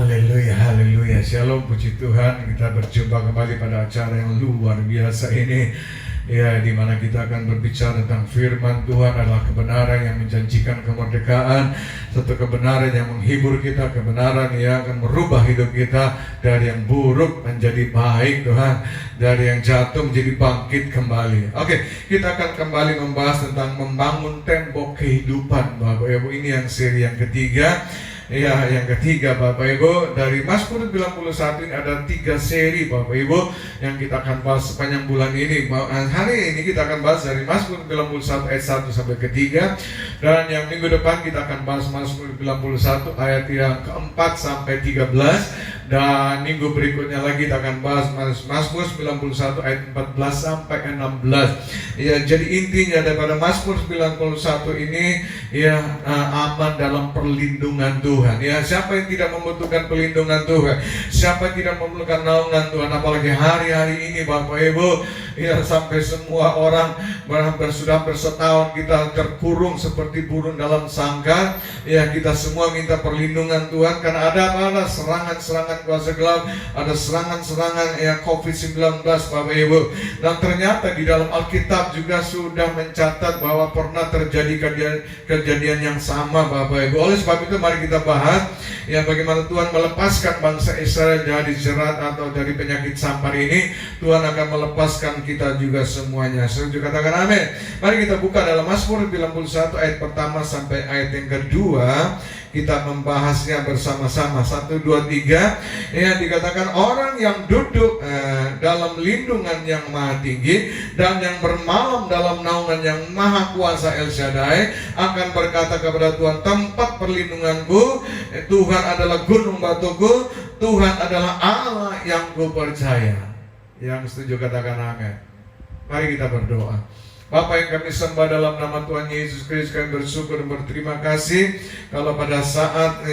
Haleluya, haleluya. Shalom, puji Tuhan. Kita berjumpa kembali pada acara yang luar biasa ini, ya, di mana kita akan berbicara tentang firman Tuhan adalah kebenaran yang menjanjikan kemerdekaan, satu kebenaran yang menghibur kita, kebenaran yang akan merubah hidup kita dari yang buruk menjadi baik, Tuhan, dari yang jatuh menjadi bangkit kembali. Oke, kita akan kembali membahas tentang membangun tembok kehidupan, Bapak Ibu. Ini yang seri yang ketiga. Ya, yang ketiga, Bapak Ibu, dari Mazmur 91 ini ada 3 seri, Bapak Ibu, yang kita akan bahas sepanjang bulan ini. Hari ini kita akan bahas dari Mazmur 91 ayat 1 sampai ke 3, dan yang minggu depan kita akan bahas Mazmur 91 ayat yang keempat sampai 13, dan minggu berikutnya lagi kita akan bahas Mazmur 91 ayat 14 sampai 16. Ya, jadi intinya daripada Mazmur 91 ini, ya, aman dalam perlindungan Tuhan. Ya, siapa yang tidak membutuhkan perlindungan Tuhan, siapa yang tidak memerlukan naungan Tuhan, apalagi hari-hari ini, Bapak Ibu, ya, sampai semua orang sudah bersetahun kita terkurung seperti burung dalam sangkar. Ya, kita semua minta perlindungan Tuhan karena ada serangan-serangan kuasa gelap, ada serangan-serangan COVID-19, Bapak Ibu. Dan ternyata di dalam Alkitab juga sudah mencatat bahwa pernah terjadi kejadian yang sama, Bapak Ibu. Oleh sebab itu mari kita bahas, ya, bagaimana Tuhan melepaskan bangsa Israel dari jerat atau dari penyakit sampar ini. Tuhan akan melepaskan kita juga semuanya. Setuju, katakan amin. Mari kita buka dalam Mazmur 91 ayat pertama sampai ayat yang kedua. Kita membahasnya bersama-sama. 1, 2, 3. Ya, dikatakan orang yang duduk dalam lindungan yang maha tinggi dan yang bermalam dalam naungan yang maha kuasa El Shaddai akan berkata kepada Tuhan, tempat perlindunganku, Tuhan adalah gunung batuku, Tuhan adalah Allah yang kupercaya. Yang setuju katakan amin. Mari kita berdoa. Bapa yang kami sembah dalam nama Tuhan Yesus Kristus, kami bersyukur dan berterima kasih kalau pada saat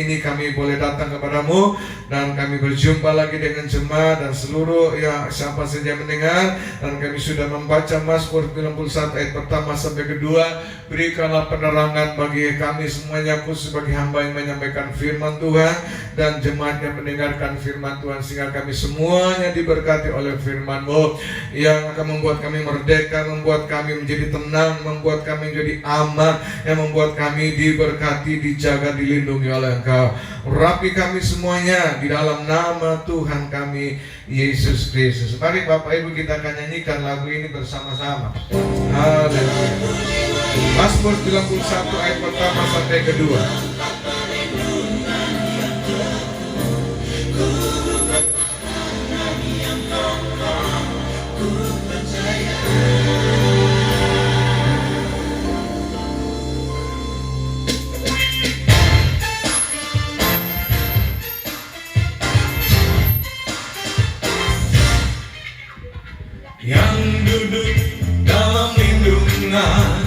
ini kami boleh datang kepadamu dan kami berjumpa lagi dengan jemaat dan seluruh siapa saja yang mendengar, dan kami sudah membaca Mazmur 91 ayat pertama sampai kedua. Berikanlah penerangan bagi kami semuanya, khusus bagi hamba yang menyampaikan firman Tuhan dan jemaat yang mendengarkan firman Tuhan, sehingga kami semuanya diberkati oleh firman-Mu yang akan membuat kami merdeka, membuat kami menjadi tenang, membuat kami menjadi aman, yang membuat kami diberkati, dijaga, dilindungi oleh Engkau. Rapi kami semuanya di dalam nama Tuhan kami Yesus Kristus. Mari Bapak Ibu kita akan nyanyikan lagu ini bersama-sama. Haleluya. Mazmur 91 ayat pertama sampai kedua. Yang duduk dalam lindungan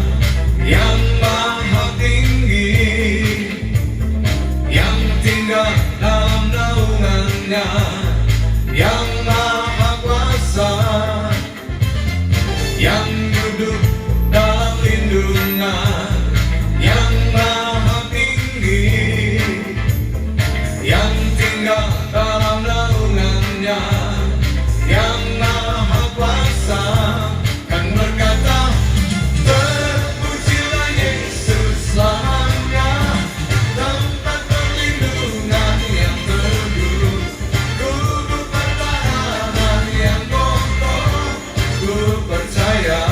yang maha tinggi, yang tinggal dalam naungannya yang maha kuasa, yang duduk dalam lindungan yang maha tinggi, yang tinggal dalam naungannya yang maha kuasa, kan berkata, terpujilah Yesus selamanya, tempat perlindungan yang teduh, tubuh pertahanan yang kokoh, ku percaya.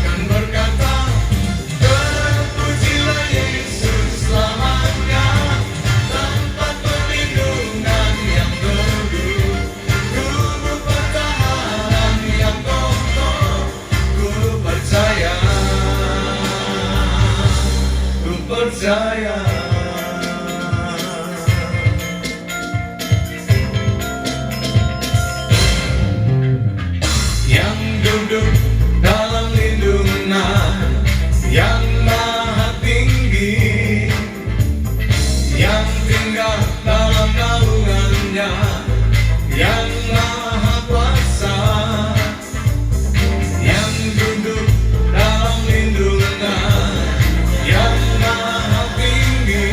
Kan berkata, terpujilah Yesus selamanya, tempat perlindungan yang teduh, tubuh pertahanan yang kokoh, ku percaya, ku percaya. Yang duduk dalam lindungan yang maha tinggi, yang tinggal dalam naungannya yang maha kuasa, yang duduk dalam lindungan yang maha tinggi,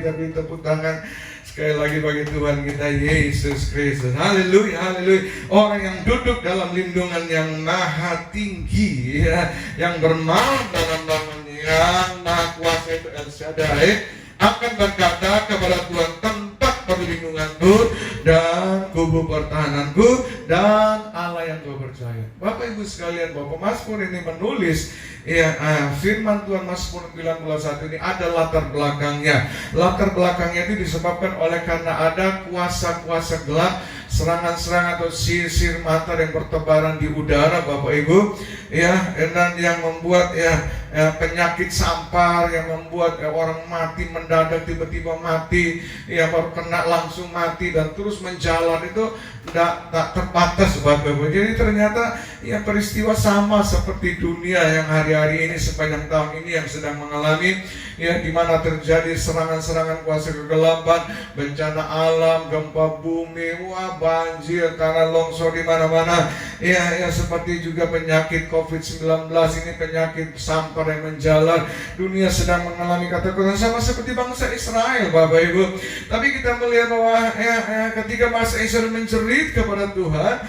kita beri tepuk tangan sekali lagi bagi Tuhan kita Yesus Kristus. Haleluya, haleluya. Orang yang duduk dalam lindungan yang maha tinggi, ya, yang bermalam dalam naungan yang maha kuasa itu El Shaddai, akan berkata kepada Tuhan, tempat perlindunganku dan kubu pertahananku dan Allah yang kau percaya. Bapak Ibu sekalian, bahwa pemazmur ini menulis firman Tuhan Mazmur 91 ini ada latar belakangnya. Latar belakangnya itu disebabkan oleh karena ada kuasa-kuasa gelap, serangan-serangan atau sihir mata yang bertebaran di udara, Bapak Ibu, dan yang membuat penyakit sampar, yang membuat orang mati mendadak, tiba-tiba mati, baru kena langsung mati dan terus menjalan, itu tak terbatas, Bapak Ibu. Jadi ternyata peristiwa sama seperti dunia yang hari-hari ini sepanjang tahun ini yang sedang mengalami, di mana terjadi serangan-serangan kuasa kegelapan, bencana alam, gempa bumi, banjir, tanah longsor di mana-mana, seperti juga penyakit COVID-19 ini, penyakit sampar yang menjalar. Dunia sedang mengalami ketakutan sama seperti bangsa Israel, Bapak Ibu. Tapi kita melihat bahwa ketika bangsa Israel menjerit kepada Tuhan,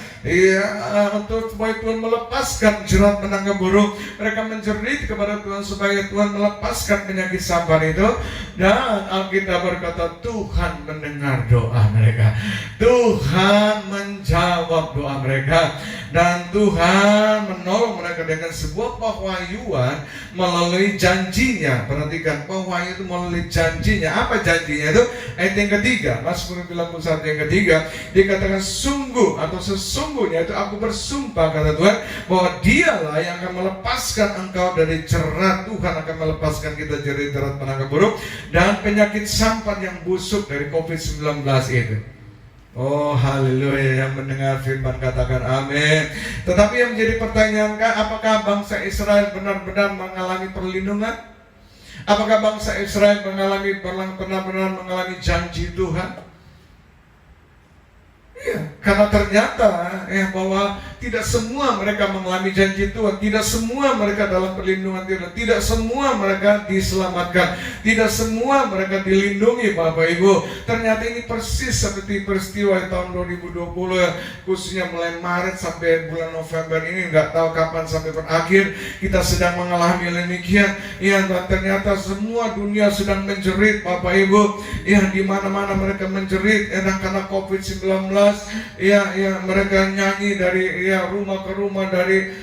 untuk supaya Tuhan melepaskan jerat menangkap burung, mereka menjerit kepada Tuhan supaya Tuhan melepaskan penyakit sampar itu, dan Alkitab berkata Tuhan mendengar doa mereka, Tuhan menjawab doa mereka, dan Tuhan menolong mereka dengan sebuah pewahyuan melalui janjinya. Perhatikan, pewahyuan itu melalui janjinya. Apa janjinya itu? Ayat yang ketiga, Mazmur 91 yang ketiga, dikatakan sungguh atau sesungguhnya itu aku bersumpah, kata Tuhan, bahwa dialah yang akan melepaskan engkau dari jerat. Tuhan akan melepaskan kita dari jerat penangkap burung dan penyakit sampar yang busuk dari COVID-19 itu. Oh haleluya, yang mendengar firman katakan amin. Tetapi yang menjadi pertanyaan, apakah bangsa Israel benar-benar mengalami perlindungan? Apakah bangsa Israel benar-benar mengalami janji Tuhan? Karena ternyata bahwa tidak semua mereka mengalami janji Tuhan, tidak semua mereka dalam perlindungan Tuhan, tidak semua mereka diselamatkan, tidak semua mereka dilindungi, Bapak Ibu. Ternyata ini persis seperti peristiwa tahun 2020, khususnya mulai Maret sampai bulan November ini, nggak tahu kapan sampai berakhir, kita sedang mengalami demikian. Dan ternyata semua dunia sedang menjerit, Bapak Ibu. Di mana-mana mereka menjerit karena COVID-19. Mereka nyanyi dari rumah ke rumah, dari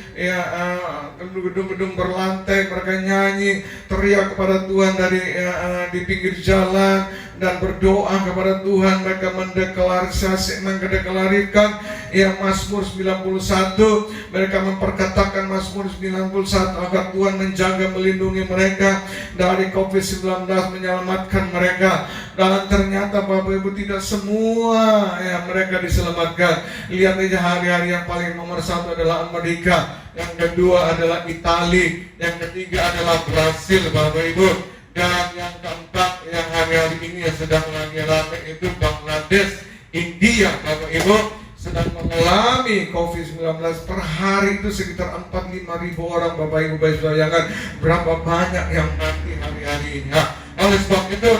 gedung-gedung berlantai, mereka nyanyi teriak kepada Tuhan dari di pinggir jalan dan berdoa kepada Tuhan. Mereka mendeklarasikan Mazmur 91. Mereka memperkatakan Mazmur 91 agar Tuhan menjaga, melindungi mereka dari COVID-19, menyelamatkan mereka. Dan ternyata Bapak Ibu, tidak semua mereka diselamatkan. Lihat aja hari-hari yang paling nomor satu adalah Amerika, yang kedua adalah Italia, yang ketiga adalah Brasil, Bapak Ibu, dan yang keempat yang hari-hari ini yang sedang lagi ramai itu Bangladesh, India, Bapak Ibu, sedang mengalami COVID-19. Per hari itu sekitar 4-5 ribu orang, Bapak Ibu. Bayangkan berapa banyak yang mati hari-hari ini. Oleh sebab itu,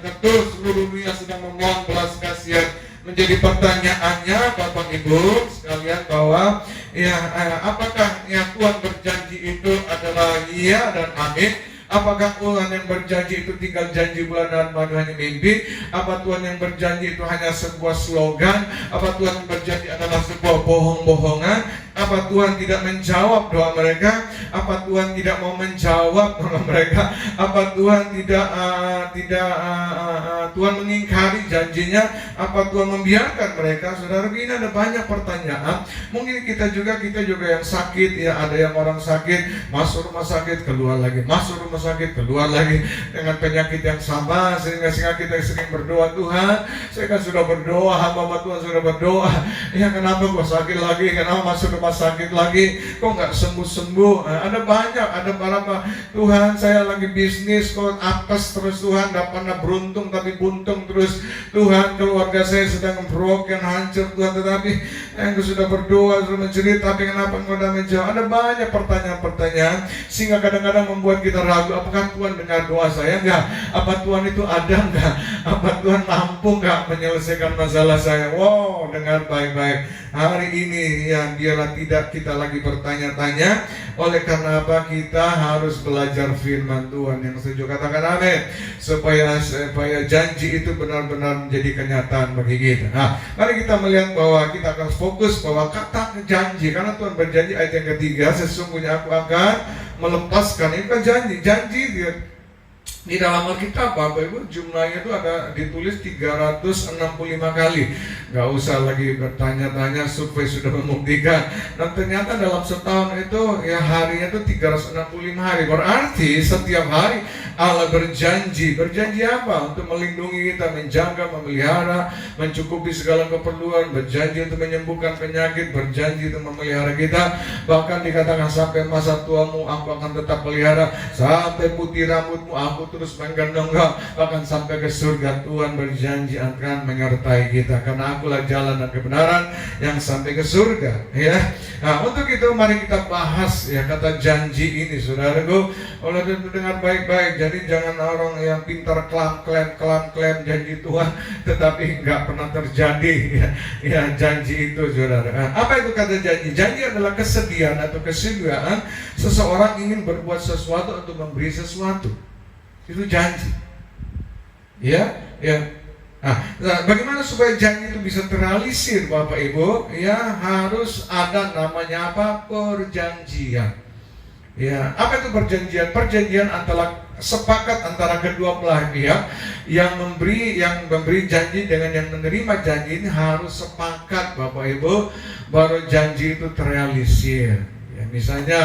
tentu seluruh dunia sedang memohon belas kasihan. Menjadi pertanyaannya, Bapak Ibu sekalian, bahwa apakah Tuhan berjanji itu adalah iya dan amin? Apakah Tuhan yang berjanji itu tinggal janji bulan dan madu hanya mimpi? Apa Tuhan yang berjanji itu hanya sebuah slogan? Apa Tuhan yang berjanji adalah sebuah bohong-bohongan? Apa Tuhan tidak menjawab doa mereka? Apa Tuhan tidak mau menjawab doa mereka? Apa Tuhan Tuhan mengingkari janjinya? Apa Tuhan membiarkan mereka? Saudara, ini ada banyak pertanyaan. Mungkin kita juga yang sakit, ada yang orang sakit masuk rumah sakit, keluar lagi, masuk rumah sakit, keluar lagi dengan penyakit yang sama, sehingga kita sering berdoa, Tuhan, saya kan sudah berdoa, hamba Tuhan sudah berdoa, kenapa gua sakit lagi, kenapa masuk rumah sakit lagi, kok nggak sembuh-sembuh. Ada banyak, ada berapa, Tuhan saya lagi bisnis kok apes terus Tuhan, nggak pernah beruntung tapi buntung terus Tuhan, keluarga saya sedang broken, hancur Tuhan, tetapi engkau sudah berdoa, sudah mencerita, tapi kenapa engkau tidak menjawab? Ada banyak pertanyaan-pertanyaan sehingga kadang-kadang membuat kita ragu, apakah Tuhan dengar doa saya enggak? Apa Tuhan itu ada enggak? Apa Tuhan mampu enggak menyelesaikan masalah saya? Wow, dengar baik-baik. Hari ini yang biarlah tidak kita lagi bertanya-tanya. Oleh karena apa? Kita harus belajar firman Tuhan. Yang setuju katakan amin. Supaya janji itu benar-benar menjadi kenyataan bagi kita. Nah, mari kita melihat bahwa kita akan fokus bahwa kata janji, karena Tuhan berjanji ayat yang ketiga, sesungguhnya aku akan melepaskan. Ini kan janji dia. Di dalam Alkitab Bapak Ibu jumlahnya itu ada ditulis 365 kali. Gak usah lagi bertanya-tanya, survei sudah membuktikan. Dan ternyata dalam setahun itu ya harinya itu 365 hari. Berarti setiap hari Allah berjanji. Berjanji apa? Untuk melindungi kita, menjaga, memelihara, mencukupi segala keperluan. Berjanji untuk menyembuhkan penyakit. Berjanji untuk memelihara kita. Bahkan dikatakan sampai masa tuamu aku akan tetap pelihara. Sampai putih rambutmu aku terus menggendong kau. Bahkan sampai ke surga Tuhan berjanji akan menyertai kita. Karena akulah jalan dan kebenaran yang sampai ke surga. Ya. Nah, untuk itu mari kita bahas ya kata janji ini, saudaraku. Oleh itu dengar baik-baik. Jadi jangan orang yang pintar klaim janji Tuhan tetapi nggak pernah terjadi ya janji itu, saudara. Nah, apa itu kata janji? Janji adalah kesediaan atau kesediaan seseorang ingin berbuat sesuatu untuk memberi sesuatu. Itu janji. Ya. Nah, bagaimana supaya janji itu bisa terrealisir, Bapak Ibu? Ya, harus ada namanya apa? Perjanjian. Ya, apa itu perjanjian? Perjanjian antara sepakat antara kedua belah pihak yang memberi janji dengan yang menerima janji ini harus sepakat, Bapak Ibu, baru janji itu terrealisir. Ya, misalnya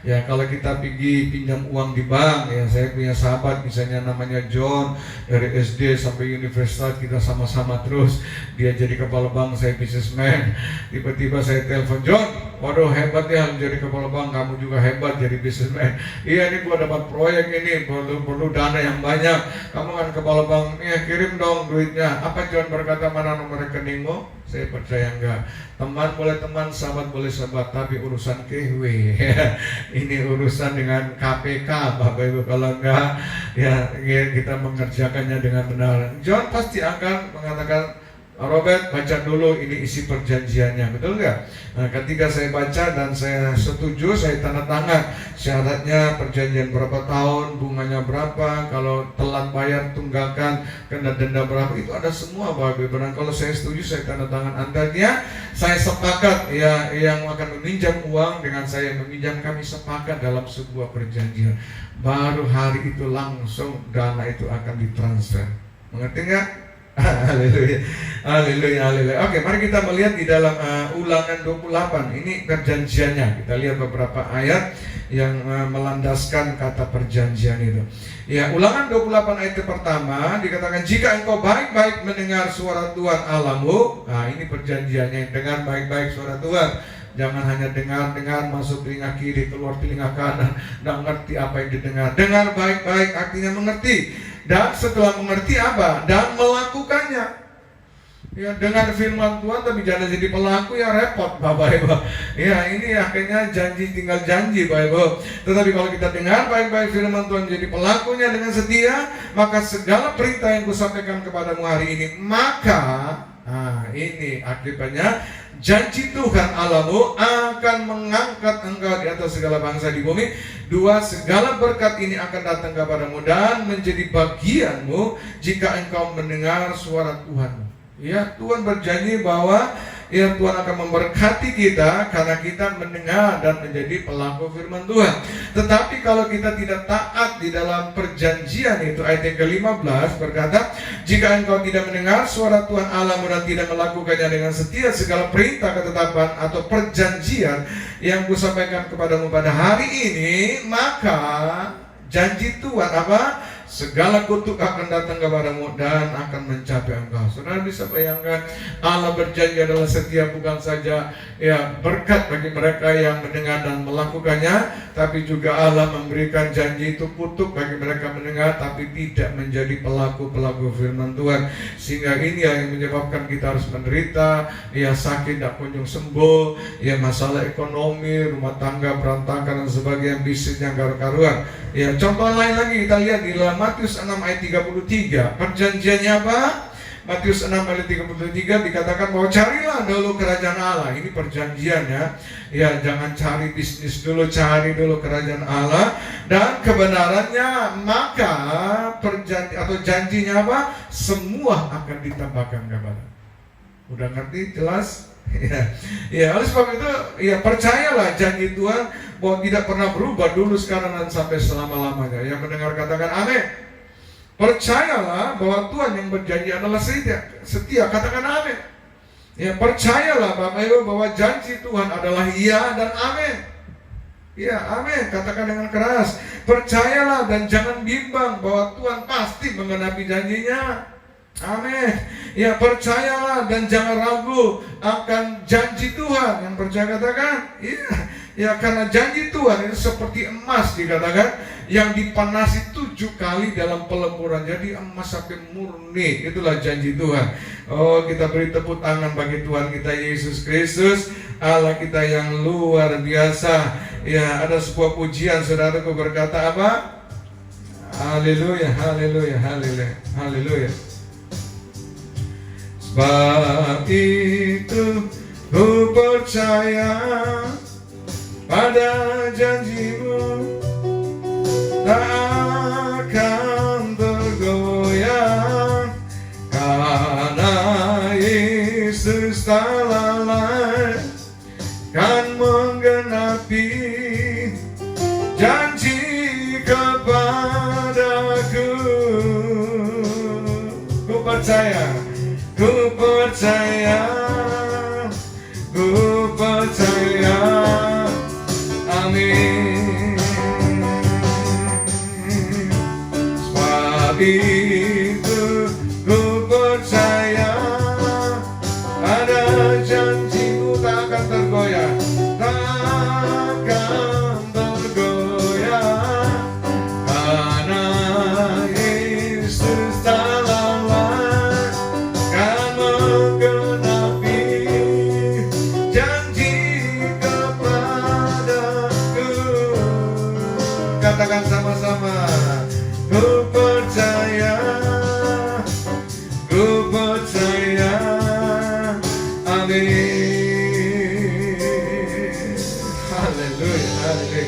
ya kalau kita pergi pinjam uang di bank, ya saya punya sahabat misalnya namanya John, dari SD sampai universitas kita sama-sama terus. Dia jadi kepala bank, saya businessman. Tiba-tiba saya telepon, John, waduh hebat ya menjadi kepala bank, kamu juga hebat jadi businessman. Iya, ini gua dapat proyek ini, perlu dana yang banyak. Kamu kan kepala bank, ya kirim dong duitnya. Apa John berkata, mana nomor rekeningmu? Saya percaya enggak. Teman boleh teman, sahabat boleh sahabat, tapi urusan KW ini urusan dengan KPK, Bapak Ibu. Kalau enggak ya kita mengerjakannya dengan benar. John pasti akan mengatakan, Robert, baca dulu ini isi perjanjiannya, betul nggak? Nah, ketika saya baca dan saya setuju, saya tanda tangan. Syaratnya perjanjian berapa tahun, bunganya berapa, kalau telat bayar tunggakan kena denda berapa, itu ada semua, Bapak Ibu. Dan kalau saya setuju, saya tanda tangan. Andanya saya sepakat ya, yang akan meminjam uang dengan saya meminjam, kami sepakat dalam sebuah perjanjian. Baru hari itu langsung dana itu akan ditransfer. Mengerti nggak? Haleluya, haleluya, haleluya. Oke, mari kita melihat di dalam Ulangan 28. Ini perjanjiannya. Kita lihat beberapa ayat yang melandaskan kata perjanjian itu. Ya, Ulangan 28 ayat pertama dikatakan, jika engkau baik-baik mendengar suara Tuhan Allahmu. Nah, ini perjanjiannya, dengar baik-baik suara Tuhan. Jangan hanya dengar masuk telinga kiri, keluar telinga kanan, nggak ngerti apa yang didengar. Dengar baik-baik artinya mengerti. Dan setelah mengerti apa? Dan melakukannya. Ya, dengar firman Tuhan tapi jangan jadi pelaku, ya repot, Bapak Ibu. Ya, ini akhirnya janji tinggal janji, Bapak Ibu. Tetapi kalau kita dengar baik-baik firman Tuhan, jadi pelakunya dengan setia, maka segala perintah yang kusampaikan kepadamu hari ini, maka ini akibatnya janji Tuhan Allahmu akan mengangkat engkau di atas segala bangsa di bumi. 2, segala berkat ini akan datang kepadamu dan menjadi bagianmu jika engkau mendengar suara Tuhanmu. Ya, Tuhan berjanji bahwa ya Tuhan akan memberkati kita karena kita mendengar dan menjadi pelaku firman Tuhan. Tetapi kalau kita tidak taat di dalam perjanjian itu, ayat yang ke-15 berkata, jika engkau tidak mendengar suara Tuhan Allahmu dan tidak melakukannya dengan setia segala perintah, ketetapan atau perjanjian yang kusampaikan kepadamu pada hari ini, maka janji Tuhan apa? segala kutuk akan datang kepadamu dan akan mencapai engkau. Saudara bisa bayangkan, Allah berjanji adalah setia, bukan saja ya berkat bagi mereka yang mendengar dan melakukannya, tapi juga Allah memberikan janji itu kutuk bagi mereka mendengar tapi tidak menjadi pelaku-pelaku firman Tuhan. Sehingga ini yang menyebabkan kita harus menderita, ya sakit tak kunjung sembuh, ya masalah ekonomi, rumah tangga berantakan dan sebagainya, bisnisnya karu-karuan. Ya contoh lain lagi kita lihat di dalam Matius 6 ayat 33. Perjanjiannya apa? Matius 6 ayat 33 dikatakan bahwa carilah dulu kerajaan Allah. Ini perjanjiannya. Ya jangan cari bisnis dulu, cari dulu kerajaan Allah dan kebenarannya, maka perjanji atau janjinya apa? Semua akan ditambahkan kepada. Udah ngerti? Jelas? Ya, oleh sebab itu, ya percayalah janji Tuhan bahwa tidak pernah berubah dulu, sekarang dan sampai selama-lamanya. Yang mendengar katakan amin. Percayalah bahwa Tuhan yang berjanji adalah setia. Katakan amin. Ya, percayalah Bapak Ibu bahwa janji Tuhan adalah iya dan amin. Ya, amin. Katakan dengan keras. Percayalah dan jangan bimbang bahwa Tuhan pasti menggenapi janjinya. Amin. Ya, percayalah dan jangan ragu akan janji Tuhan. Yang percaya katakan iya. Ya, karena janji Tuhan itu seperti emas dikatakan, yang dipanasi 7 kali dalam peleburan. Jadi emas sampai murni. Itulah janji Tuhan. Oh, kita beri tepuk tangan bagi Tuhan kita Yesus Kristus, Allah kita yang luar biasa. Ya, ada sebuah pujian saudaraku berkata apa? Haleluya, haleluya, haleluya, haleluya. Sebab itu ku percaya pada janjimu, tak akan tergoyah, karena Yesus tak lalai kan menggenapi janji kepadaku. Ku percaya, ku percaya, ku percaya, amin. Sebab itu ku percaya pada janjimu, tak akan tergoyah, tak akan tergoyah, karena Yesus tak lalai kan menggenapi janji kepadaku. Katakan sama-sama, ku percaya, ku percaya, amin. Haleluya, haleluya.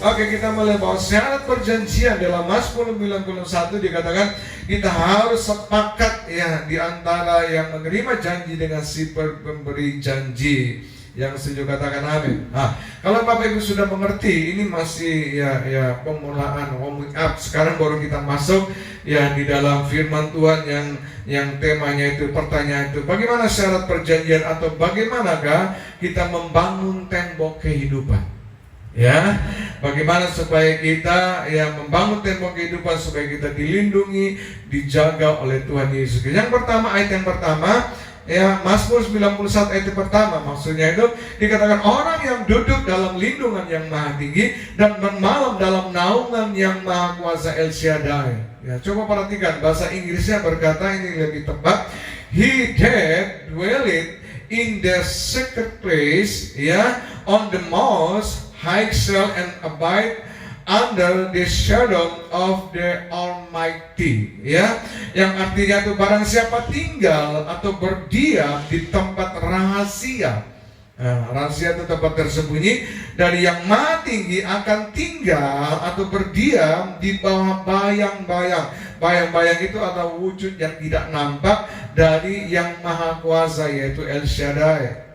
Oke, kita mulai bahwa syarat perjanjian dalam Mazmur 91 dikatakan kita harus sepakat ya di antara yang menerima janji dengan si pemberi janji. Yang setuju katakan amin. Nah, kalau Bapak Ibu sudah mengerti, ini masih ya pemulaan, warming up. Sekarang baru kita masuk ya di dalam firman Tuhan yang temanya itu, pertanyaan itu, bagaimana syarat perjanjian atau bagaimanakah kita membangun tembok kehidupan? Ya, bagaimana supaya kita ya membangun tembok kehidupan supaya kita dilindungi, dijaga oleh Tuhan Yesus. Yang pertama, ayat yang pertama, ya Mazmur 91 ayat pertama, maksudnya itu dikatakan orang yang duduk dalam lindungan yang maha tinggi dan bermalam dalam naungan yang maha kuasa El Shaddai. Ya, coba perhatikan bahasa Inggrisnya berkata, ini lebih tepat, he that dwelleth in the secret place, ya, on the most high shall and abide under the shadow of the Almighty, ya, yang artinya itu barang siapa tinggal atau berdiam di tempat rahasia. Nah, rahasia itu tempat tersembunyi dari yang maha tinggi akan tinggal atau berdiam di bawah bayang-bayang. Bayang-bayang itu adalah wujud yang tidak nampak dari yang maha kuasa, yaitu El Shaddai.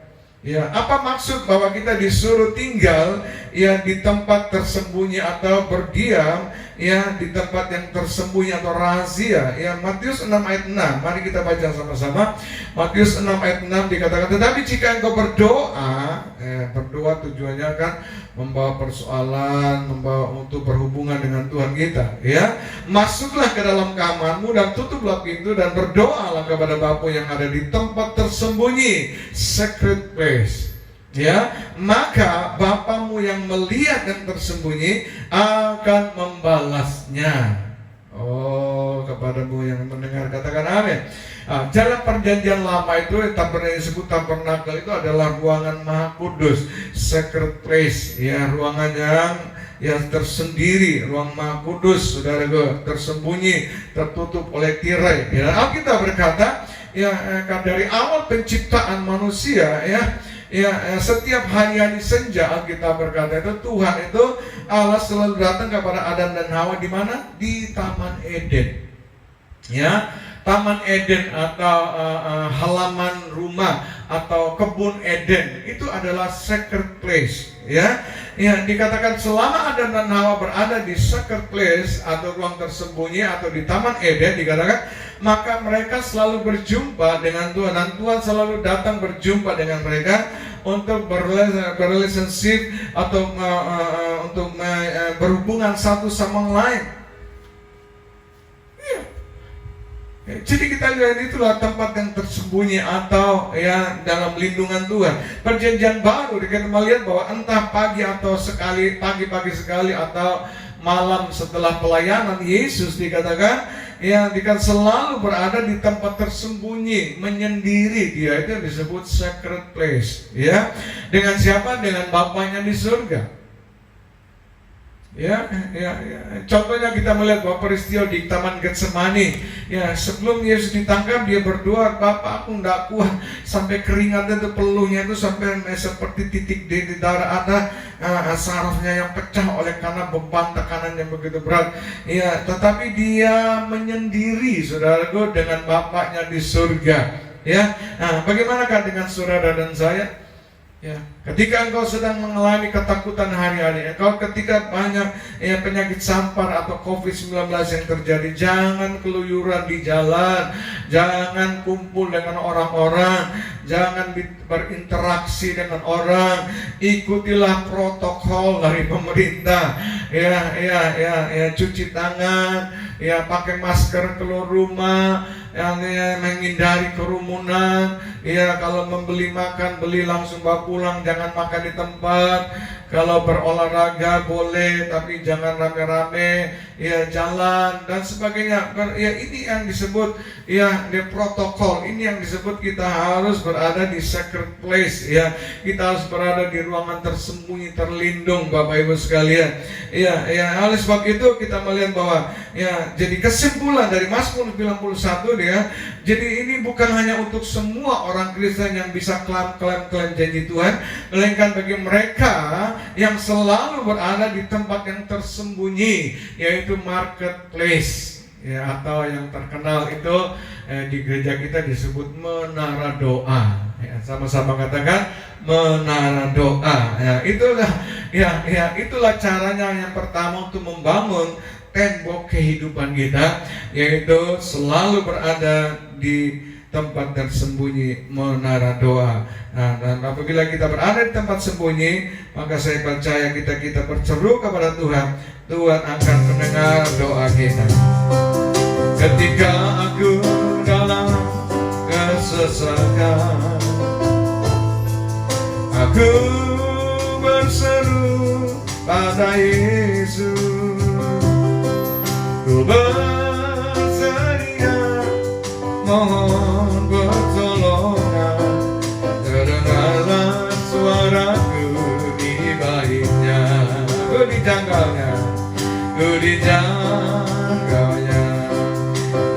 Ya, apa maksud bahwa kita disuruh tinggal ya di tempat tersembunyi atau berdiam ya di tempat yang tersembunyi atau rahasia? Ya, Matius 6 ayat 6. Mari kita baca sama-sama. Matius 6 ayat 6 dikatakan, tetapi jika engkau berdoa, berdoa tujuannya kan membawa persoalan, membawa untuk berhubungan dengan Tuhan kita, ya. Masuklah ke dalam kamarmu dan tutuplah pintu dan berdoalah kepada Bapa yang ada di tempat tersembunyi, secret place. Ya, maka Bapamu yang melihat dan tersembunyi akan membalasnya. Oh, kepadamu yang mendengar katakan amin. Dalam perjanjian lama itu disebut tabernakel itu adalah ruangan Maha Kudus, secret place, ya, ruangan yang tersendiri, ruang Maha Kudus, saudaraku, tersembunyi, tertutup oleh tirai. Ya, Alkitab berkata, ya, dari awal penciptaan manusia, ya, setiap hari-hari senja Alkitab berkata itu Tuhan itu Allah selalu datang kepada Adam dan Hawa di mana? Di Taman Eden. Ya, Taman Eden atau halaman rumah atau kebun Eden itu adalah secret place. Ya, dikatakan selama Adam dan Hawa berada di secret place atau ruang tersembunyi atau di Taman Eden, dikatakan maka mereka selalu berjumpa dengan Tuhan dan Tuhan selalu datang berjumpa dengan mereka untuk berrelationship atau untuk berhubungan satu sama lain. Jadi kita lihat itulah tempat yang tersembunyi atau ya dalam lindungan Tuhan. Perjanjian baru kita melihat bahwa entah pagi atau pagi sekali atau malam setelah pelayanan Yesus dikatakan selalu berada di tempat tersembunyi, menyendiri. Dia itu disebut secret place. Ya, dengan siapa? Dengan Bapaknya di surga. Ya. Contohnya kita melihat bahwa peristiwa di Taman Getsemani. Ya, sebelum Yesus ditangkap dia berdoa, Bapa, aku tidak kuat, sampai keringatnya itu peluhnya itu sampai seperti titik di darah, ada sarafnya yang pecah oleh karena beban tekanan yang begitu berat. Ya, tetapi dia menyendiri, saudaraku, dengan Bapaknya di surga. Ya, bagaimanakah dengan saudara dan saya? Ya, ketika engkau sedang mengalami ketakutan hari-hari, engkau ketika banyak penyakit sampar atau COVID-19 yang terjadi, jangan keluyuran di jalan, jangan kumpul dengan orang-orang, jangan berinteraksi dengan orang, ikutilah protokol dari pemerintah. Cuci tangan, pakai masker keluar rumah, menghindari kerumunan. Kalau membeli makan, beli langsung bawa pulang, jangan makan di tempat. Kalau berolahraga boleh, tapi jangan rame-rame, jalan dan sebagainya. Ini yang disebut di protokol. Ini yang disebut kita harus berada di secret place. Kita harus berada di ruangan tersembunyi, terlindung, Bapak Ibu sekalian. Oleh sebab itu kita melihat bahwa jadi kesimpulan dari Mazmur 91 jadi ini bukan hanya untuk semua orang Kristen yang bisa klaim janji Tuhan, melainkan bagi mereka yang selalu berada di tempat yang tersembunyi, yaitu marketplace, atau yang terkenal itu di gereja kita disebut menara doa. Sama-sama katakan menara doa. Itulah caranya yang pertama untuk membangun tembok kehidupan kita, yaitu selalu berada di tempat tersembunyi, menara doa. Dan apabila kita berada di tempat sembunyi, maka saya percaya kita berseru kepada Tuhan, Tuhan akan mendengar doa kita. Ketika aku dalam kesesakan, aku berseru pada Yesus. Ku bersedia mohon pertolongan, terdengarlah suaraku di baitnya. Ku dijanggaunya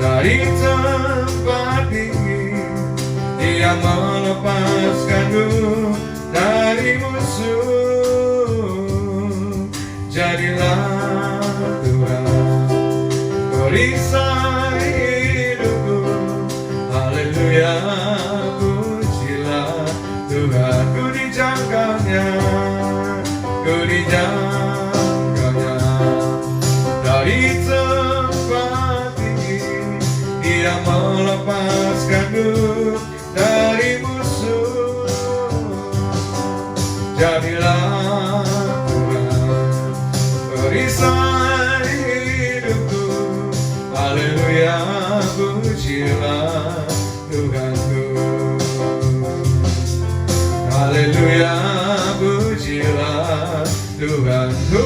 dari tempat tinggi. Dia melepaskanku dari musuh. Jadilah Tuhan perisai hidupku. Haleluya, pujilah Tuhan. Ku dijanggaunya dari tempat tinggi. Dia melepaskanku dari musuh. Jadilah Tuhanku. Haleluya, pujilah Tuhanku.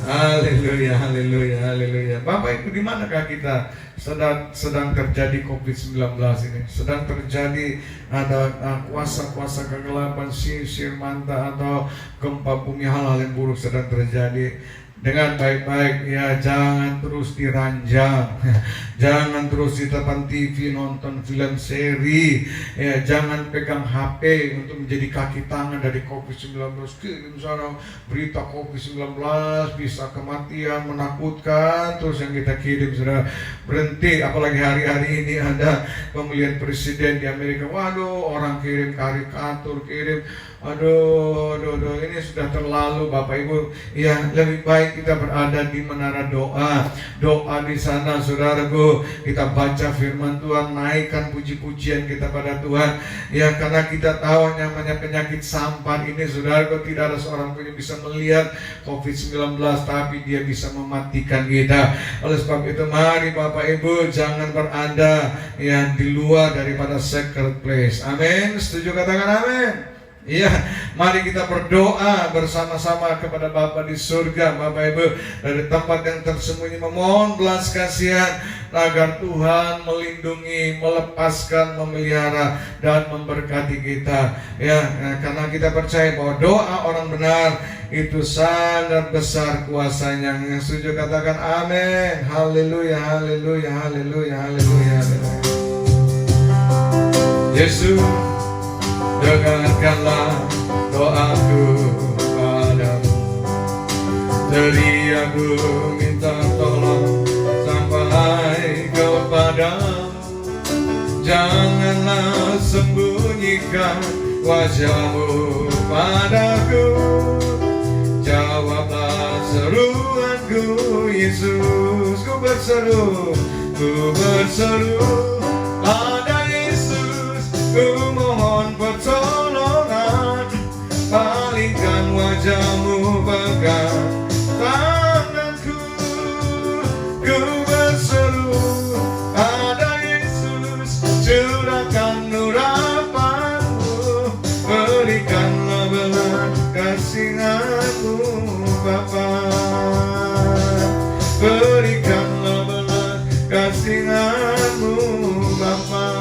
Haleluya, haleluya, haleluya. Bapak Ibu, di manakah kita sedang terjadi COVID-19 ini? Sedang terjadi ada kuasa-kuasa kegelapan, sihir manta atau gempa bumi, hal-hal yang buruk sedang terjadi. Dengan baik-baik, ya jangan terus diranjang, jangan terus di depan TV nonton film seri, ya jangan pegang HP untuk menjadi kaki tangan dari COVID-19. Kirim sana berita COVID-19 bisa kematian, menakutkan, terus yang kita kirim sudah berhenti. Apalagi hari-hari ini ada pemilihan presiden di Amerika, waduh orang kirim karikatur, kirim aduh, ini sudah terlalu Bapak Ibu. Ya lebih baik kita berada di menara doa di sana, saudaraku. Kita baca firman Tuhan, naikkan puji-pujian kita pada Tuhan. Ya karena kita tahu namanya penyakit sampar ini, saudaraku, tidak ada seorang pun yang bisa melihat COVID-19, tapi dia bisa mematikan kita. Oleh sebab itu mari Bapak Ibu jangan berada ya di luar daripada sacred place. Amin. Setuju, katakan amin. Iya, mari kita berdoa bersama-sama kepada Bapa di surga, Bapak Ibu, dari tempat yang tersembunyi, memohon belas kasihan agar Tuhan melindungi, melepaskan, memelihara dan memberkati kita. Ya, karena kita percaya bahwa doa orang benar itu sangat besar kuasanya. Yang setuju katakan amin. Haleluya, haleluya, haleluya, haleluya. Yesus, dengarkanlah doaku padamu. Teriak aku minta tolong sampai kepadamu. Janganlah sembunyikan wajahmu padaku. Jawablah seruanku Yesus. Ku berseru pada Yesus. Ku mohon pertolongan, palingkan wajahmu, pegang tanganku. Ku berseru pada Yesus, curahkan urapanmu, berikanlah belas kasihan-Mu Bapa. Berikanlah belas kasihan-Mu Bapa.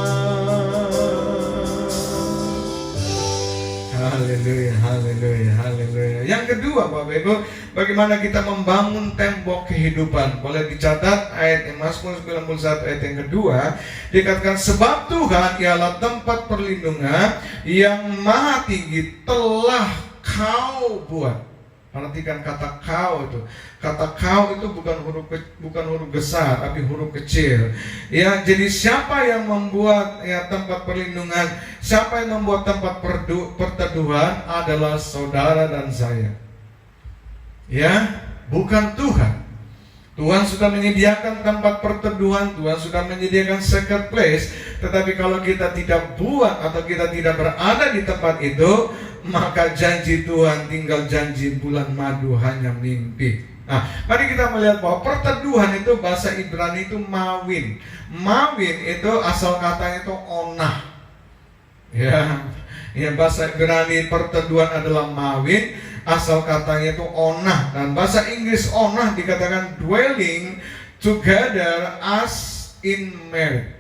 Haleluya, haleluya, haleluya. Yang kedua Bapak Ibu, bagaimana kita membangun tembok kehidupan. Boleh dicatat ayat Mazmur 91 ayat yang kedua, dikatakan sebab Tuhan ialah tempat perlindungan yang maha tinggi telah Kau buat. Perhatikan kata kau itu. Kata kau itu bukan huruf besar, tapi huruf kecil. Ya, jadi siapa yang membuat ya tempat perlindungan, siapa yang membuat tempat perteduhan adalah saudara dan saya. Ya, bukan Tuhan. Tuhan sudah menyediakan tempat perteduhan, Tuhan sudah menyediakan secret place. Tetapi kalau kita tidak buat atau kita tidak berada di tempat itu, maka janji Tuhan tinggal janji bulan madu, hanya mimpi. Nah, mari kita melihat bahwa perteduhan itu bahasa Ibrani itu mawin. Mawin itu asal katanya itu onah. Ya, bahasa Ibrani perteduhan adalah mawin, asal katanya itu onah. Dan bahasa Inggris onah dikatakan dwelling together as in marriage.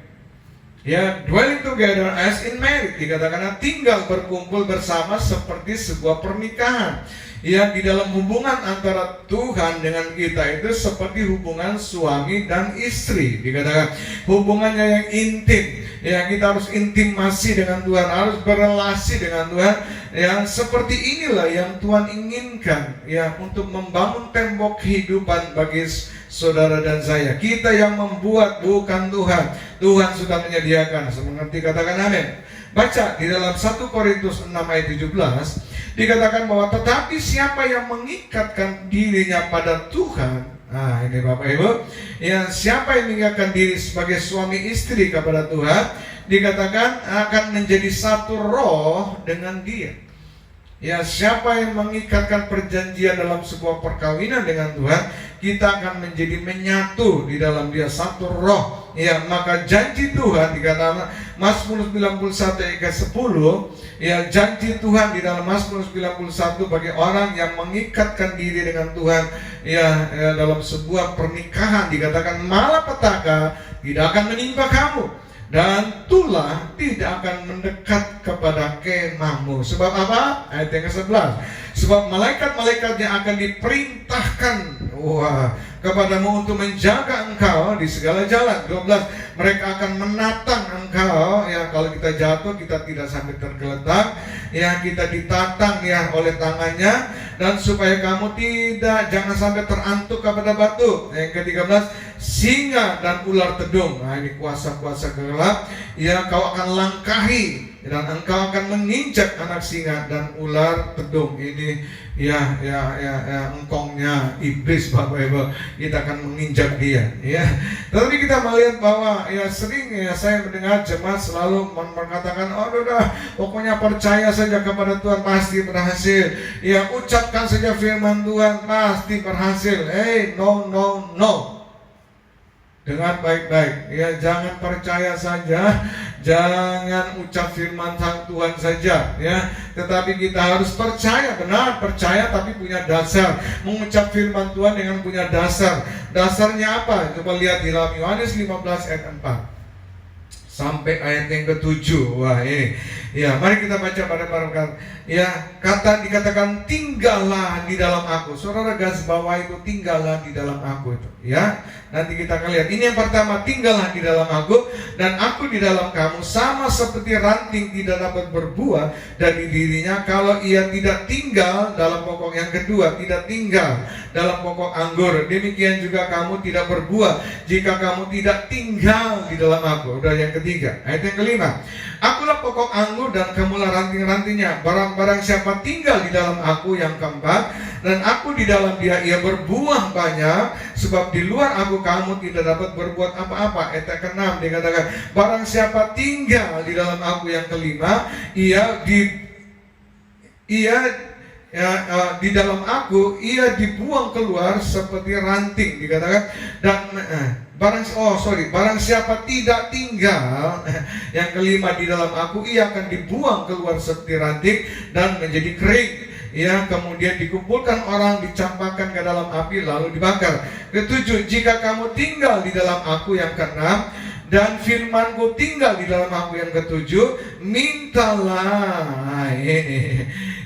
Ya, dwelling together as in marriage dikatakan tinggal berkumpul bersama seperti sebuah pernikahan. Ya, di dalam hubungan antara Tuhan dengan kita itu seperti hubungan suami dan istri. Dikatakan hubungannya yang intim. Ya, kita harus intimasi dengan Tuhan, harus berelasi dengan Tuhan. Ya, seperti inilah yang Tuhan inginkan ya untuk membangun tembok kehidupan bagi saudara dan saya. Kita yang membuat, bukan Tuhan. Tuhan sudah menyediakan. Semengerti, katakan amin. Baca di dalam 1 Korintus 6 ayat 17 dikatakan bahwa tetapi siapa yang mengikatkan dirinya pada Tuhan. Nah, ini Bapak Ibu, ya, siapa yang mengikatkan diri sebagai suami istri kepada Tuhan, dikatakan akan menjadi satu roh dengan Dia. Ya, siapa yang mengikatkan perjanjian dalam sebuah perkawinan dengan Tuhan, kita akan menjadi menyatu di dalam Dia, satu roh. Ya, maka janji Tuhan dikatakan Mazmur 91 ayat 10, ya, janji Tuhan di dalam Mazmur 91 bagi orang yang mengikatkan diri dengan Tuhan, ya, dalam sebuah pernikahan dikatakan malapetaka tidak akan menimpa kamu, dan tulah tidak akan mendekat kepada kemahmu. Sebab apa? Ayat yang ke-11. Sebab malaikat-malaikatnya akan diperintahkan kepadamu untuk menjaga engkau di segala jalan. 12. Mereka akan menatang engkau, ya, kalau kita jatuh kita tidak sampai tergeletak, ya, kita ditatang, ya, oleh tangannya, dan supaya kamu jangan sampai terantuk kepada batu. Yang ke-13, singa dan ular tedung. Nah, ini kuasa-kuasa gelap, ya, kau akan langkahi, dan engkau akan menginjak anak singa dan ular tedung. Ini ya engkongnya iblis, Bapak Ibu. Kita akan menginjak dia, ya. Tetapi kita melihat bahwa, ya, sering, ya, saya mendengar jemaat selalu mengatakan, oh udah, pokoknya percaya saja kepada Tuhan pasti berhasil. Ya, ucapkan saja firman Tuhan pasti berhasil. No. Dengar baik-baik, ya, jangan percaya saja, jangan ucap firman Tuhan saja, ya, tetapi kita harus percaya, benar percaya tapi punya dasar. Mengucap firman Tuhan dengan punya dasar. Dasarnya apa? Coba lihat di dalam Yohanes 15 ayat 4 sampai ayat yang ke-7. Wah, ini, ya, mari kita baca pada bareng-bareng. Ya, dikatakan tinggallah di dalam aku. Saudara garis bawah itu, tinggallah di dalam aku itu, ya. Nanti kita akan lihat. Ini yang pertama, tinggallah di dalam aku dan aku di dalam kamu, sama seperti ranting tidak dapat berbuah dari dirinya kalau ia tidak tinggal dalam pokok. Yang kedua, tidak tinggal dalam pokok anggur. Demikian juga kamu tidak berbuah jika kamu tidak tinggal di dalam aku. Udah, yang ketiga. Ayat yang kelima, akulah pokok anggur dan kamulah ranting-rantingnya. Barang siapa tinggal di dalam aku. Yang keempat, dan aku di dalam dia, ia berbuah banyak, sebab di luar aku kamu tidak dapat berbuat apa-apa. Ayat yang ke-6 dikatakan, barang siapa tinggal di dalam aku. Yang kelima, di dalam aku ia dibuang keluar seperti ranting, dikatakan. Dan barang siapa tidak tinggal, yang kelima, di dalam aku, ia akan dibuang keluar seperti ranting dan menjadi kering. Ya, kemudian dikumpulkan orang, dicampakkan ke dalam api lalu dibakar. Ketujuh, jika kamu tinggal di dalam aku. Yang keenam, dan firmanku tinggal di dalam aku. Yang ketujuh, mintalah.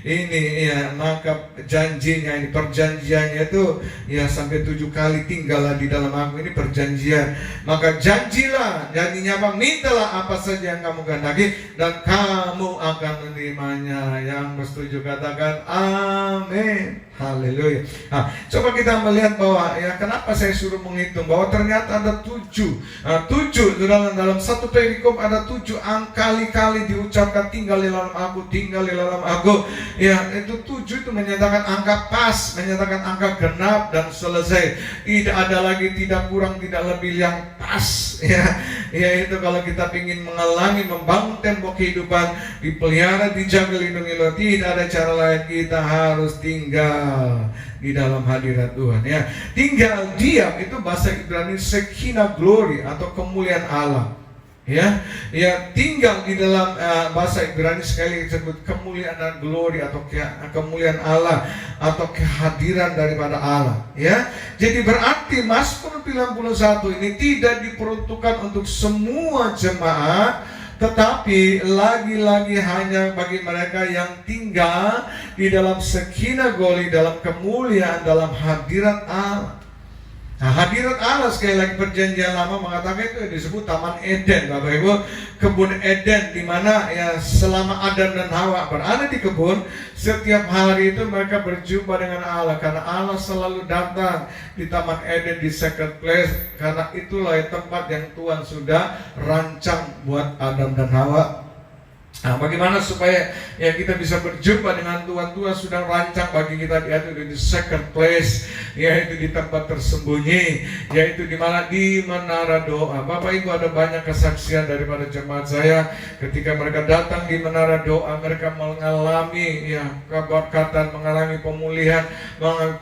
Ini ya, maka janjinya, ini perjanjiannya itu, ya, sampai 7 kali tinggallah di dalam aku. Ini perjanjian. Maka janjilah, janjinya apa? Mintalah apa saja yang kamu kehendaki dan kamu akan menerimanya. Yang bersetuju katakan amin. Haleluya. Nah, coba kita melihat bahwa, ya, kenapa saya suruh menghitung bahwa ternyata ada 7. 7 dalam satu perikop ada 7 kali-kali diucapkan tinggal di dalam aku, tinggal di dalam aku. Ya, itu 7 itu menyatakan angka pas, menyatakan angka genap dan selesai. Tidak ada lagi tidak kurang, tidak lebih, yang pas. Ya, itu kalau kita ingin mengalami, membangun tembok kehidupan, dipelihara, dijaga, lindungi, tidak ada cara lain, kita harus tinggal di dalam hadirat Tuhan, ya. Tinggal diam itu bahasa Ibrani Shekinah glory atau kemuliaan Allah. Ya, tinggal di dalam bahasa Ibrani sekali disebut kemuliaan dan glory atau kemuliaan Allah atau kehadiran daripada Allah. Ya, jadi berarti Mazmur 91 ini tidak diperuntukkan untuk semua jemaat, tetapi lagi-lagi hanya bagi mereka yang tinggal di dalam Shekinah glory, dalam kemuliaan, dalam hadirat Allah. Nah, hadirat Allah, sekali lagi perjanjian lama mengatakan itu disebut Taman Eden, Bapak Ibu. Kebun Eden, di mana, ya, selama Adam dan Hawa berada di kebun, setiap hari itu mereka berjumpa dengan Allah, karena Allah selalu datang di Taman Eden, di secret place, karena itulah tempat yang Tuhan sudah rancang buat Adam dan Hawa. Nah, bagaimana supaya ya kita bisa berjumpa dengan Tuhan? Tuhan sudah rancang bagi kita yaitu di second place, yaitu di tempat tersembunyi, yaitu di mana di menara doa. Bapak Ibu, ada banyak kesaksian daripada jemaat saya ketika mereka datang di menara doa, mereka mengalami ya keberkatan, mengalami pemulihan, mengalami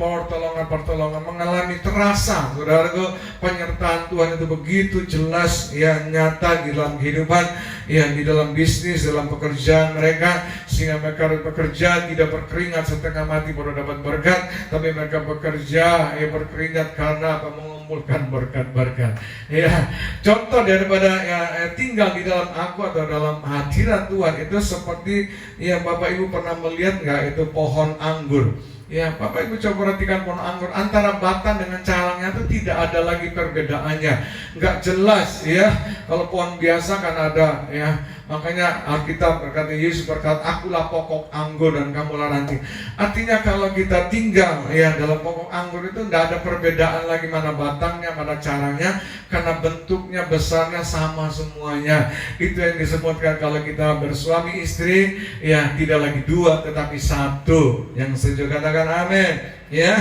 pertolongan, mengalami terasa, saudaraku, penyertaan Tuhan itu begitu jelas ya, nyata di dalam kehidupan, ya di dalam bisnis, dalam pekerjaan mereka, sehingga mereka bekerja tidak berkeringat setengah mati baru dapat berkat, tapi mereka bekerja ya berkeringat karena apa? Mengumpulkan berkat-berkat. Ya, contoh daripada ya, tinggal di dalam aku atau dalam hadirat Tuhan itu seperti ya Bapak Ibu pernah melihat nggak itu pohon anggur? Ya, Bapak Ibu coba perhatikan pohon anggur, antara batang dengan carangnya itu tidak ada lagi perbedaannya, nggak jelas ya. Kalau pohon biasa kan ada ya, makanya Alkitab berkata, Yesus berkata, akulah pokok anggur dan kamulah ranting. Artinya kalau kita tinggal ya dalam pokok anggur itu tidak ada perbedaan lagi mana batangnya, mana carangnya, karena bentuknya, besarnya sama semuanya. Itu yang disebutkan kalau kita bersuami istri ya tidak lagi dua tetapi satu. Yang setuju katakan amin. Ya,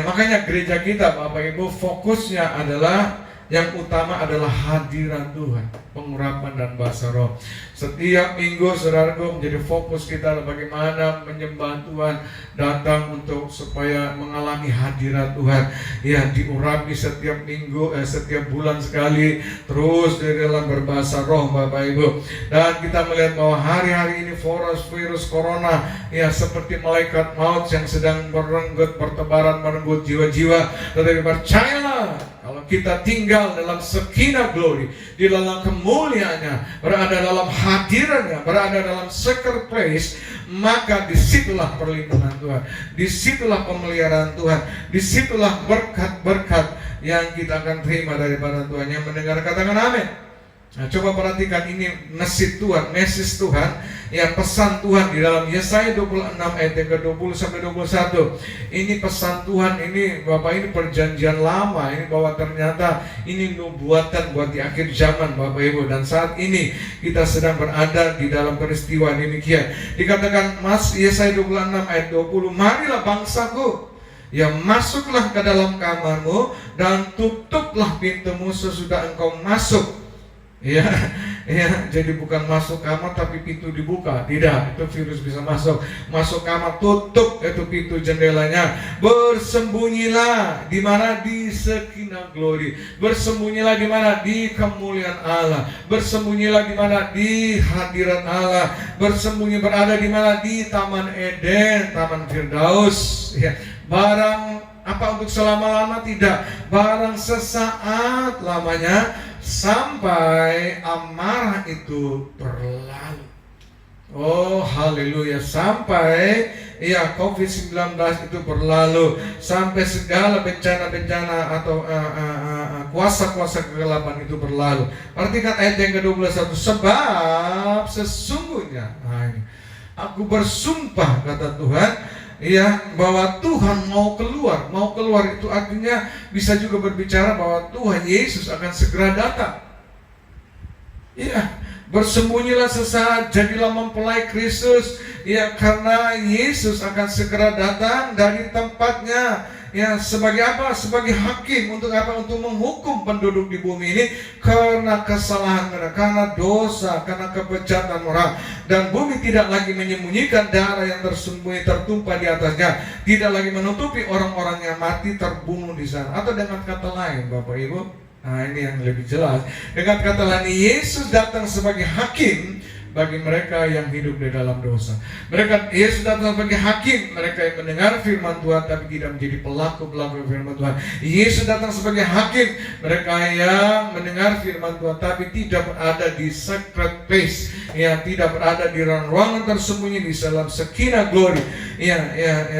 makanya gereja kita Bapak Ibu fokusnya adalah yang utama adalah hadirat Tuhan, pengurapan dan bahasa roh. Setiap minggu saudaraku menjadi fokus kita bagaimana menyembah Tuhan, datang untuk supaya mengalami hadirat Tuhan. Ya, diurapi setiap minggu, setiap bulan sekali, terus di dalam berbahasa roh Bapak Ibu. Dan kita melihat bahwa hari-hari ini virus corona ya seperti malaikat maut yang sedang bertebaran merenggut jiwa-jiwa. Tetapi percayalah, kalau kita tinggal dalam Shekinah glory, di dalam kemuliaannya, berada dalam hadirannya, berada dalam secret place, maka disitulah perlindungan Tuhan, disitulah pemeliharaan Tuhan, disitulah berkat-berkat yang kita akan terima daripada Tuhan. Yang mendengar katakan amin. Nah, coba perhatikan ini message Tuhan, ya pesan Tuhan di dalam Yesaya 26 ayat yang ke-20 sampai 21. Ini pesan Tuhan, ini Bapak, ini perjanjian lama, ini bahwa ternyata ini nubuatan buat di akhir zaman Bapak Ibu. Dan saat ini kita sedang berada di dalam peristiwa demikian. Dikatakan Yesaya 26 ayat 20, marilah bangsaku, ya masuklah ke dalam kamarmu dan tutuplah pintumu sesudah engkau masuk. Ya, jadi bukan masuk kamar tapi pintu dibuka. Tidak, itu virus bisa masuk. Masuk kamar, tutup itu pintu jendelanya. Bersembunyilah di mana? Di Shekinah glory. Bersembunyilah di mana? Di kemuliaan Allah. Bersembunyilah di mana? Di hadirat Allah. Bersembunyi berada di mana? Di Taman Eden, Taman Firdaus. Ya, barang apa untuk selama-lama? Tidak, barang sesaat lamanya, sampai amarah itu berlalu. Oh haleluya, sampai ya COVID-19 itu berlalu, sampai segala bencana-bencana atau kuasa-kuasa kegelapan itu berlalu. Perhatikan ayat yang ke-21, sebab sesungguhnya aku bersumpah kata Tuhan, ya, bahwa Tuhan mau keluar itu artinya bisa juga berbicara bahwa Tuhan Yesus akan segera datang. Ya, bersembunyilah sesaat, jadilah mempelai Kristus, ya, karena Yesus akan segera datang dari tempatnya. Ya, sebagai apa? Sebagai hakim. Untuk apa? Untuk menghukum penduduk di bumi ini karena kesalahan mereka, karena dosa, karena kebejatan orang. Dan bumi tidak lagi menyembunyikan darah yang tersembunyi tertumpah di atasnya, tidak lagi menutupi orang-orang yang mati terbunuh di sana. Atau dengan kata lain Bapak Ibu, nah ini yang lebih jelas, dengan kata lain Yesus datang sebagai hakim bagi mereka yang hidup di dalam dosa. Yesus datang sebagai hakim mereka yang mendengar firman Tuhan tapi tidak menjadi pelaku-pelaku firman Tuhan. Yesus datang sebagai hakim mereka yang mendengar firman Tuhan tapi tidak berada di secret place, ya, tidak berada di ruangan tersembunyi di dalam Shekinah glory.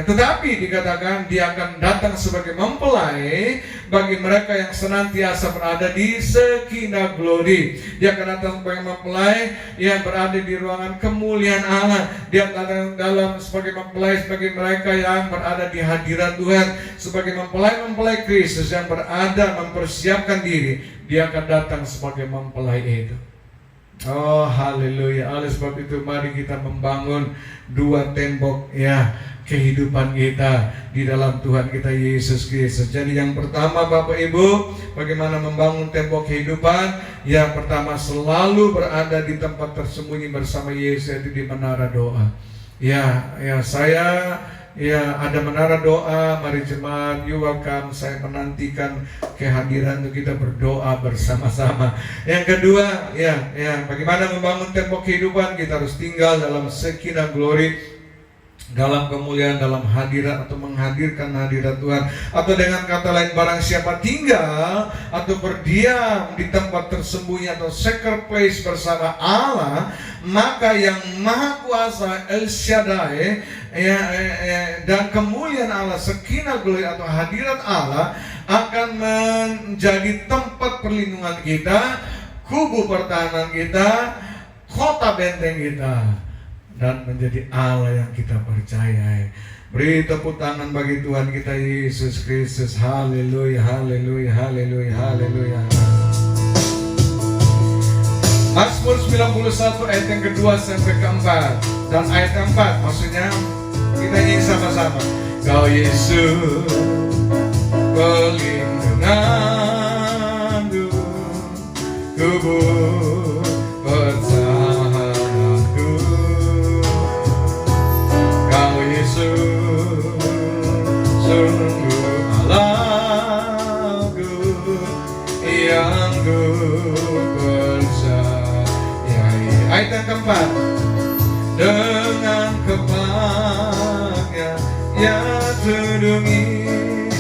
Tetapi dikatakan dia akan datang sebagai mempelai bagi mereka yang senantiasa berada di Shekinah glory. Dia akan datang sebagai mempelai yang berada di ruangan kemuliaan Allah. Dia datang dalam sebagai mempelai bagi mereka yang berada di hadirat Tuhan, sebagai mempelai Kristus yang berada mempersiapkan diri. Dia akan datang sebagai mempelai itu. Oh haleluya. Oleh sebab itu mari kita membangun dua tembok ya kehidupan kita di dalam Tuhan kita Yesus Kristus. Jadi yang pertama Bapak Ibu, bagaimana membangun tembok kehidupan? Yang pertama selalu berada di tempat tersembunyi bersama Yesus, yaitu di menara doa. Ya saya ada menara doa, mari jemaat, you welcome. Saya menantikan kehadiran untuk kita berdoa bersama-sama. Yang kedua, bagaimana membangun tembok kehidupan? Kita harus tinggal dalam sakinah glory, dalam kemuliaan, dalam hadirat atau menghadirkan hadirat Tuhan. Atau dengan kata lain, barang siapa tinggal atau berdiam di tempat tersembunyi atau secret place bersama Allah, maka yang Maha Kuasa El Shaddai dan kemuliaan Allah, sakinah glory atau hadirat Allah akan menjadi tempat perlindungan kita, kubu pertahanan kita, kota benteng kita, dan menjadi Allah yang kita percayai. Beri tepuk tangan bagi Tuhan kita Yesus Kristus. Haleluya, haleluya, haleluya, haleluya. Mazmur 91 ayat yang kedua sampai keempat. Dan ayat keempat maksudnya kita nyanyi sama-sama. Kau Yesus pelindunganku, kubu pertahananku. Kau Yesus sungguh Allahku yang ku percayai. Ayat yang keempat. Dengan kepalanya yang tudungi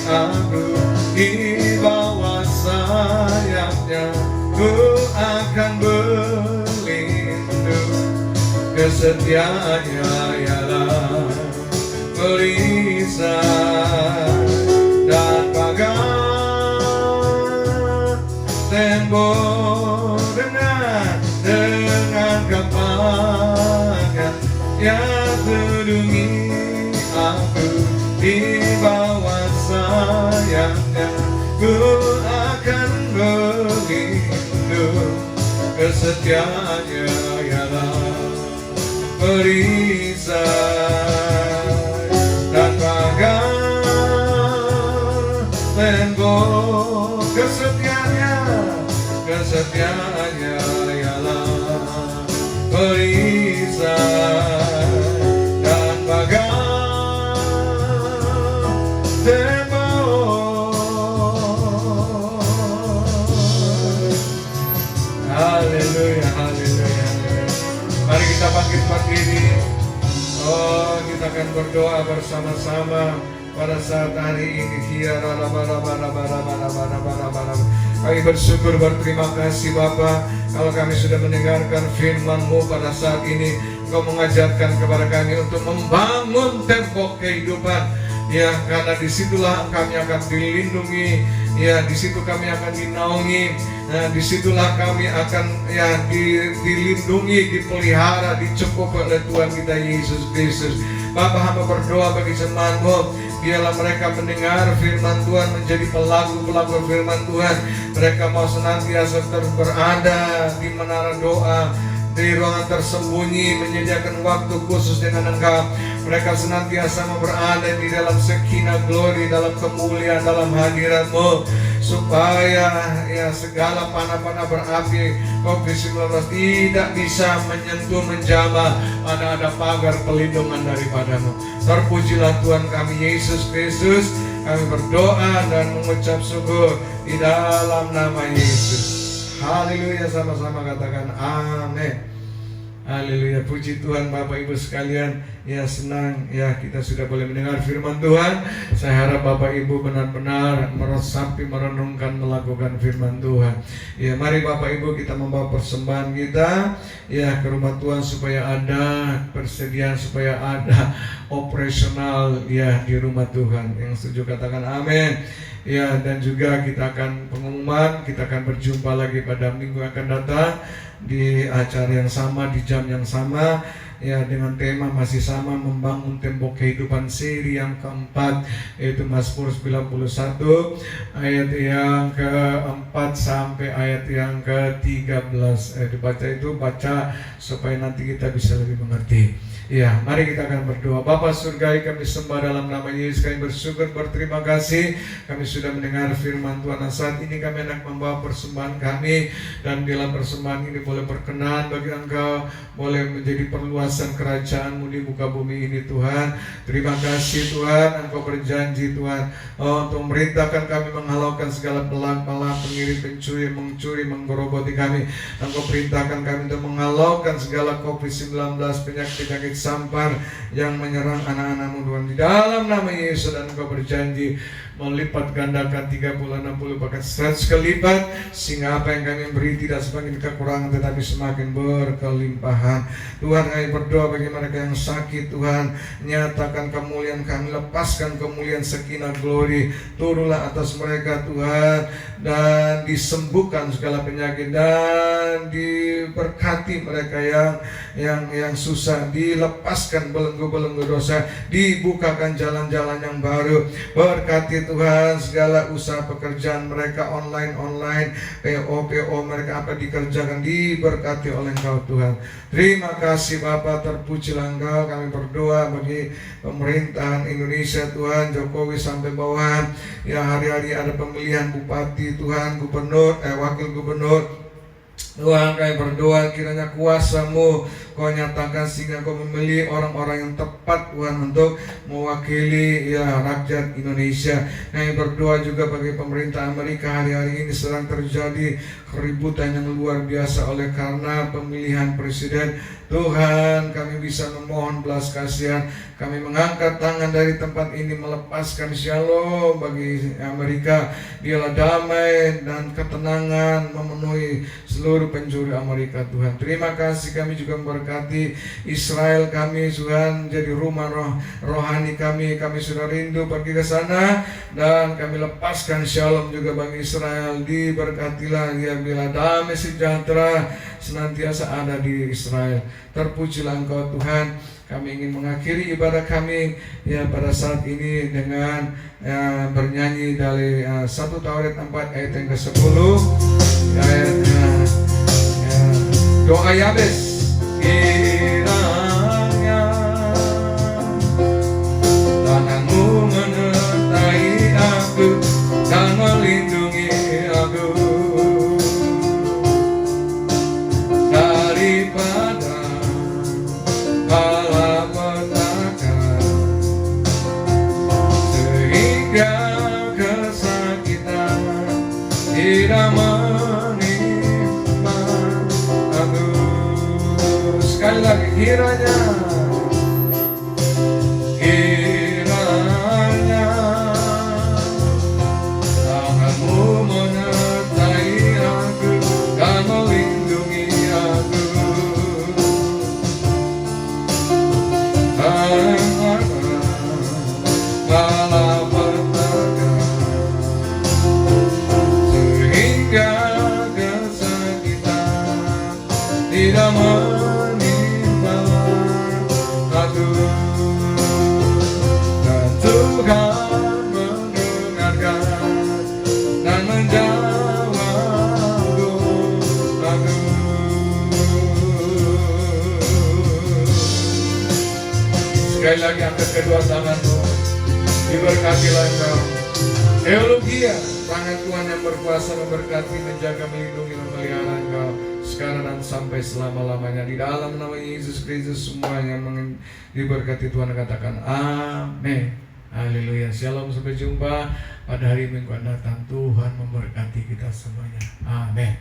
aku, di bawah sayapnya ku akan berlindung. Kesetiaannya ialah perisai dan pagar tembok. Dengan kepalanya yang tudungi aku, di bawah sayapnya ku akan berlindung. Kesetiaannya ialah perisai dan pagar tembok. Kesetiaannya ialah perisai dan pagar tembok. Haleluya, haleluya. Mari kita bangkit berdiri. Kita akan berdoa bersama-sama pada saat hari ini. Kami bersyukur, berterima kasih Bapa, kalau kami sudah mendengarkan firman-Mu pada saat ini. Engkau mengajarkan kepada kami untuk membangun tembok kehidupan. Ya, karena disitulah kami akan dilindungi. Ya, disitu kami akan dinaungi. Nah, disitulah kami akan dilindungi, dipelihara, dicukupi oleh Tuhan kita Yesus Kristus. Bapa, hamba berdoa bagi jemaat-Mu, biarlah mereka mendengar firman Tuhan, menjadi pelaku-pelaku firman Tuhan. Mereka mau senantiasa berada di menara doa, di ruangan tersembunyi, menyediakan waktu khusus dengan Engkau. Mereka senantiasa mau berada di dalam sakinah glory, dalam kemuliaan, dalam hadirat-Mu, supaya segala panah-panah berapi COVID-19 tidak bisa menyentuh, menjamah. Ada pagar pelindungan daripada-Mu. Terpujilah Tuhan kami Yesus Kristus. Kami berdoa dan mengucap syukur di dalam nama Yesus. Haleluya, sama-sama katakan amin. Haleluya, puji Tuhan Bapak Ibu sekalian. Ya, senang ya kita sudah boleh mendengar firman Tuhan. Saya harap Bapak Ibu benar-benar meresapi, merenungkan, melakukan firman Tuhan. Ya, mari Bapak Ibu kita membawa persembahan kita ya ke rumah Tuhan, supaya ada persediaan, supaya ada operasional ya di rumah Tuhan. Yang setuju katakan amin. Ya, dan juga kita akan pengumuman, kita akan berjumpa lagi pada minggu yang akan datang di acara yang sama, di jam yang sama, ya, dengan tema masih sama, membangun tembok kehidupan seri yang keempat, yaitu Mazmur 91 ayat yang keempat sampai ayat yang ke-13. Dibaca itu, baca supaya nanti kita bisa lebih mengerti. Ya, mari kita akan berdoa. Bapa surgawi, kami sembah dalam nama Yesus, kami bersyukur, berterima kasih kami sudah mendengar firman Tuhan. Dan saat ini kami hendak membawa persembahan kami, dan dalam persembahan ini boleh berkenan bagi Engkau, boleh menjadi perluasan kerajaan-Mu di muka bumi ini Tuhan. Terima kasih Tuhan, Engkau berjanji Tuhan untuk memerintahkan kami menghalaukan segala pelak-pelak, pengirim, pencuri, mencuri, menggerogoti kami. Engkau perintahkan kami untuk menghalaukan segala COVID-19, penyakit sampar yang menyerang anak-anak-Mu Tuhan, di dalam nama Yesus. Dan Engkau berjanji melipat gandakan 30, 60, bahkan 100 kali lipat, sehingga apa yang kami beri tidak semakin kekurangan tetapi semakin berkelimpahan. Tuhan, kami berdoa bagi mereka yang sakit Tuhan, nyatakan kemuliaan kami, lepaskan kemuliaan sakinah glory turunlah atas mereka Tuhan, dan disembuhkan segala penyakit, dan diberkati mereka yang susah, dilepaskan belenggu-belenggu dosa, dibukakan jalan-jalan yang baru. Berkati Tuhan segala usaha pekerjaan mereka, online, PO mereka apa dikerjakan, diberkati oleh Engkau Tuhan. Terima kasih Bapa, terpujilah Engkau. Kami berdoa bagi pemerintahan Indonesia Tuhan, Jokowi sampai bawahan, ya, hari-hari ada pemilihan bupati Tuhan, gubernur, wakil gubernur. Tuhan, kami berdoa kiranya kuasa-Mu Kau nyatakan sehingga Kau memilih orang-orang yang tepat Tuhan untuk mewakili ya rakyat Indonesia. Kami berdoa juga bagi pemerintah Amerika, hari-hari ini sedang terjadi keributan yang luar biasa oleh karena pemilihan presiden. Tuhan, kami bisa memohon belas kasihan. Kami mengangkat tangan dari tempat ini, melepaskan shalom bagi Amerika. Biarlah damai dan ketenangan memenuhi seluruh penjuru Amerika Tuhan. Terima kasih, kami juga memberkati Israel kami Tuhan, menjadi rumah rohani kami. Kami sudah rindu pergi ke sana, dan kami lepaskan shalom juga bagi Israel. Diberkatilah ya, bila damai sejahtera senantiasa ada di Israel. Terpujilah Engkau Tuhan. Kami ingin mengakhiri ibadah kami ya pada saat ini dengan bernyanyi dari 1 Taurat 4 ayat yang ke-10, ayat doa Yabes. Kiranya tangan-Mu menyertai aku dan melindungi aku daripada malapetaka, sehingga kesakitan tidak menimpa aku. Sekali lagi, kiranya tangan-Mu menyertai aku dan melindungi aku malapetaka, sehingga kesakitan tidak menimpa aku. Dan Tuhan mendengarkan dan menjawab doaku. Sekali lagi, angkat kedua tangan-Mu, diberkatilah Engkau. Eulogia, tangan Tuhan yang berkuasa memberkati, menjaga, melindungi, memelihara Engkau sekarang dan sampai selama-lamanya. Di dalam nama Yesus Kristus semuanya diberkati Tuhan, katakan amin. Haleluya. Shalom, sampai jumpa pada hari Minggu yang datang. Tuhan memberkati kita semuanya. Amin.